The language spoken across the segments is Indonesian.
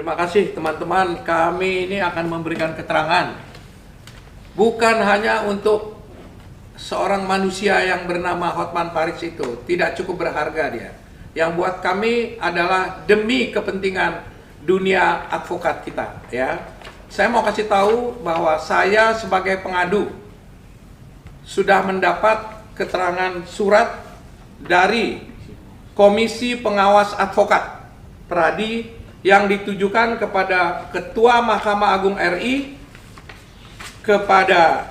Terima kasih teman-teman, kami ini akan memberikan keterangan bukan hanya untuk seorang manusia yang bernama Hotman Paris itu, tidak cukup berharga dia. Yang buat kami adalah demi kepentingan dunia advokat kita, ya. Saya mau kasih tahu bahwa saya sebagai pengadu sudah mendapat keterangan surat dari Komisi Pengawas Advokat Pradi yang ditujukan kepada Ketua Mahkamah Agung RI, kepada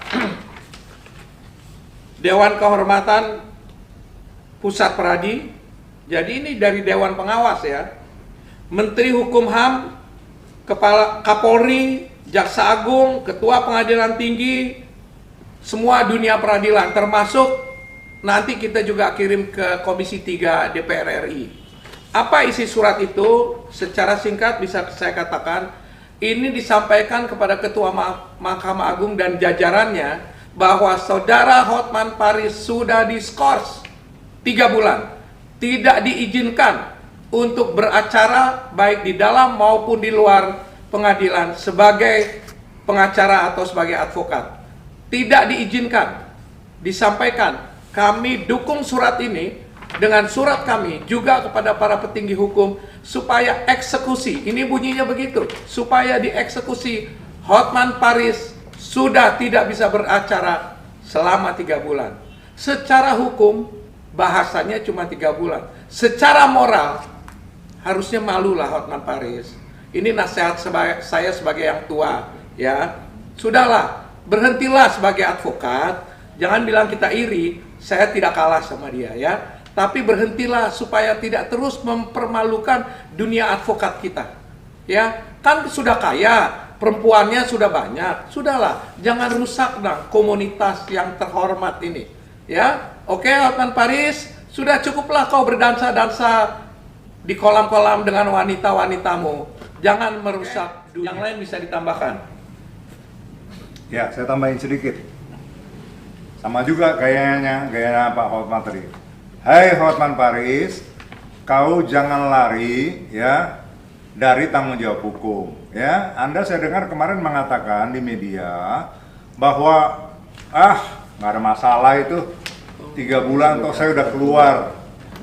Dewan Kehormatan Pusat Pradi. Jadi ini dari Dewan Pengawas, ya. Menteri Hukum HAM, Kepala Kapolri, Jaksa Agung, Ketua Pengadilan Tinggi, semua dunia peradilan, termasuk nanti kita juga kirim ke Komisi 3 DPR RI. Apa isi surat itu? Secara singkat bisa saya katakan, ini disampaikan kepada Ketua Mahkamah Agung dan jajarannya bahwa saudara Hotman Paris sudah diskors 3 bulan, tidak diizinkan untuk beracara baik di dalam maupun di luar pengadilan sebagai pengacara atau sebagai advokat. Tidak diizinkan. Disampaikan, kami dukung surat ini dengan surat kami juga kepada para petinggi hukum supaya eksekusi, ini bunyinya begitu, supaya dieksekusi Hotman Paris sudah tidak bisa beracara selama 3 bulan. Secara hukum bahasanya cuma 3 bulan. Secara moral harusnya malulah Hotman Paris. Ini nasihat saya sebagai yang tua, ya. Sudahlah, berhentilah sebagai advokat. Jangan bilang kita iri, saya tidak kalah sama dia, ya. Tapi berhentilah supaya tidak terus mempermalukan dunia advokat kita. Ya, kan sudah kaya, perempuannya sudah banyak. Sudahlah, jangan rusak dong komunitas yang terhormat ini. Ya, oke Hotman Paris, sudah cukuplah kau berdansa-dansa di kolam-kolam dengan wanita-wanitamu. Jangan merusak dunia. Yang lain bisa ditambahkan. Ya, saya tambahin sedikit. Sama juga gayanya Pak Hotman tadi. Hai Hotman Paris, kau jangan lari ya dari tanggung jawab hukum. Ya, Anda saya dengar kemarin mengatakan di media bahwa nggak ada masalah itu 3 bulan toh saya udah keluar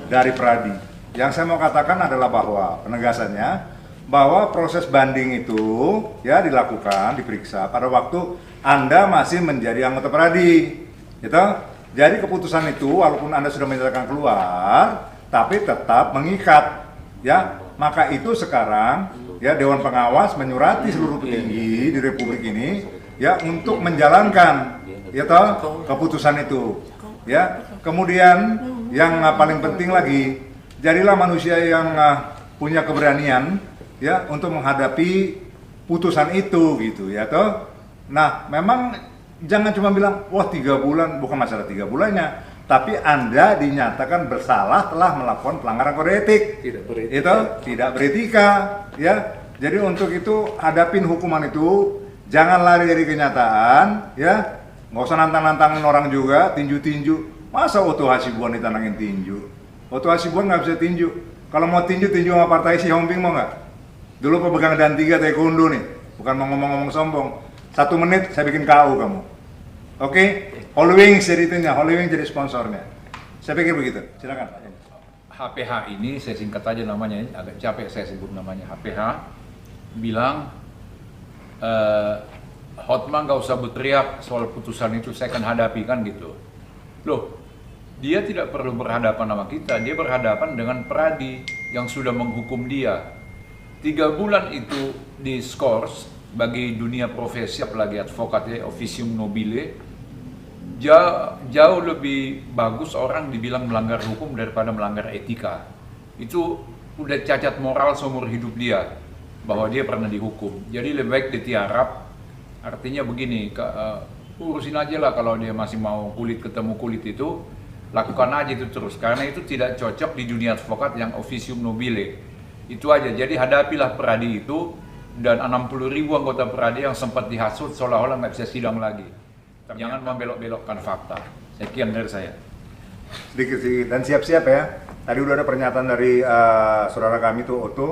dari Pradi. Yang saya mau katakan adalah bahwa penegasannya bahwa proses banding itu ya dilakukan, diperiksa pada waktu Anda masih menjadi anggota Pradi, gitu. Jadi keputusan itu walaupun Anda sudah menyatakan keluar, tapi tetap mengikat, ya. Maka itu sekarang ya Dewan Pengawas menyurati seluruh petinggi di Republik ini ya untuk menjalankan ya toh keputusan itu. Ya. Kemudian yang paling penting lagi, jadilah manusia yang punya keberanian ya untuk menghadapi putusan itu gitu ya toh. Nah, memang jangan cuma bilang, wah 3 bulan, bukan masalah 3 bulannya, tapi Anda dinyatakan bersalah telah melakukan pelanggaran kode etik. Tidak beretika, ya. Jadi untuk itu hadapin hukuman itu, jangan lari dari kenyataan, ya. Nggak usah nantang-nantangin orang juga, tinju-tinju. Masa Otto Hasibuan ditantangin tinju? Otto Hasibuan nggak bisa tinju. Kalau mau tinju sama partai Si Homping mau nggak? Dulu pemegang dan 3 taekwondo nih, bukan mau ngomong-ngomong sombong. 1 menit saya bikin KO kamu. Oke? Holy Wings jadi itunya, Holy Wings jadi sponsornya. Saya pikir begitu. Silakan. HPH ini saya singkat aja namanya, agak capek saya sebut namanya. HPH bilang Hotman gak usah berteriak soal putusan itu, saya akan hadapi kan gitu. Loh, dia tidak perlu berhadapan sama kita, dia berhadapan dengan Pradi yang sudah menghukum dia. 3 bulan itu diskors bagi dunia profesi, apalagi advokatnya officium nobile, jauh lebih bagus orang dibilang melanggar hukum daripada melanggar etika. Itu udah cacat moral seumur hidup dia bahwa dia pernah dihukum. Jadi lebih baik ditiarap. Artinya begini, urusin aja lah kalau dia masih mau kulit ketemu kulit itu, lakukan aja itu terus. Karena itu tidak cocok di dunia advokat yang officium nobile. Itu aja. Jadi hadapilah Pradi itu dan 60.000 anggota Pradi yang sempat dihasut seolah-olah nggak bisa sidang lagi. Jangan membelok-belokkan fakta. Sekian dari saya. Sedikit dan siap-siap ya. Tadi udah ada pernyataan dari saudara kami tuh Otto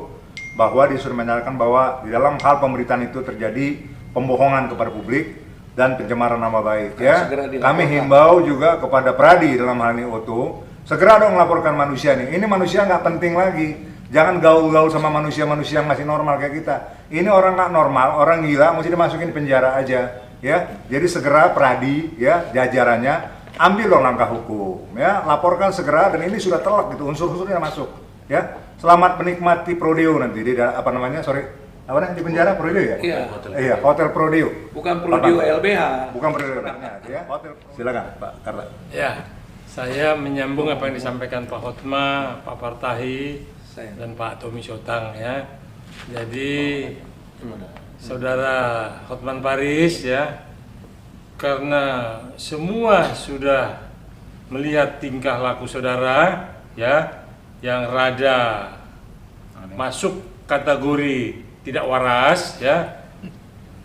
bahwa disuruh menyatakan bahwa di dalam hal pemberitaan itu terjadi pembohongan kepada publik dan pencemaran nama baik ya. Segera dilaporkan. Kami himbau juga kepada Pradi dalam hal ini Oto, segera dong laporkan manusia nih. Ini manusia nggak penting lagi. Jangan gaul-gaul sama manusia-manusia yang masih normal kayak kita. Ini orang nggak normal, orang gila, mesti dimasukin di penjara aja ya. Jadi segera Pradi ya jajarannya ambil dong langkah hukum ya, laporkan segera, dan ini sudah telak gitu, unsur-unsurnya masuk ya. Selamat menikmati Prodeo nanti di apa namanya, apa namanya di penjara Prodeo ya? Iya. Iya, Hotel Prodeo. Bukan Prodeo LBH. Bukan Prodeo ya. Hotel. Silakan Pak Karla. Ya, saya menyambung apa yang disampaikan Pak Hotma, Pak Partahi, dan Pak Tommy Sotang ya. Jadi Saudara Hotman Paris ya, karena semua sudah melihat tingkah laku saudara ya, yang rada masuk kategori tidak waras ya,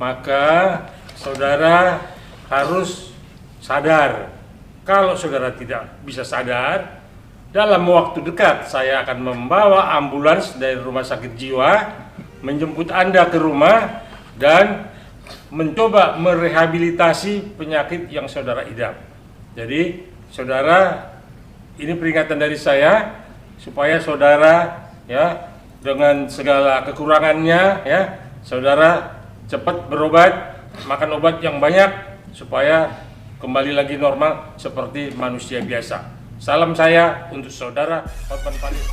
maka saudara harus sadar. Kalau saudara tidak bisa sadar, dalam waktu dekat saya akan membawa ambulans dari rumah sakit jiwa menjemput Anda ke rumah dan mencoba merehabilitasi penyakit yang saudara idap. Jadi saudara, ini peringatan dari saya supaya saudara ya, dengan segala kekurangannya ya, saudara cepat berobat, makan obat yang banyak supaya kembali lagi normal seperti manusia biasa. Salam saya untuk saudara Hotman Paris.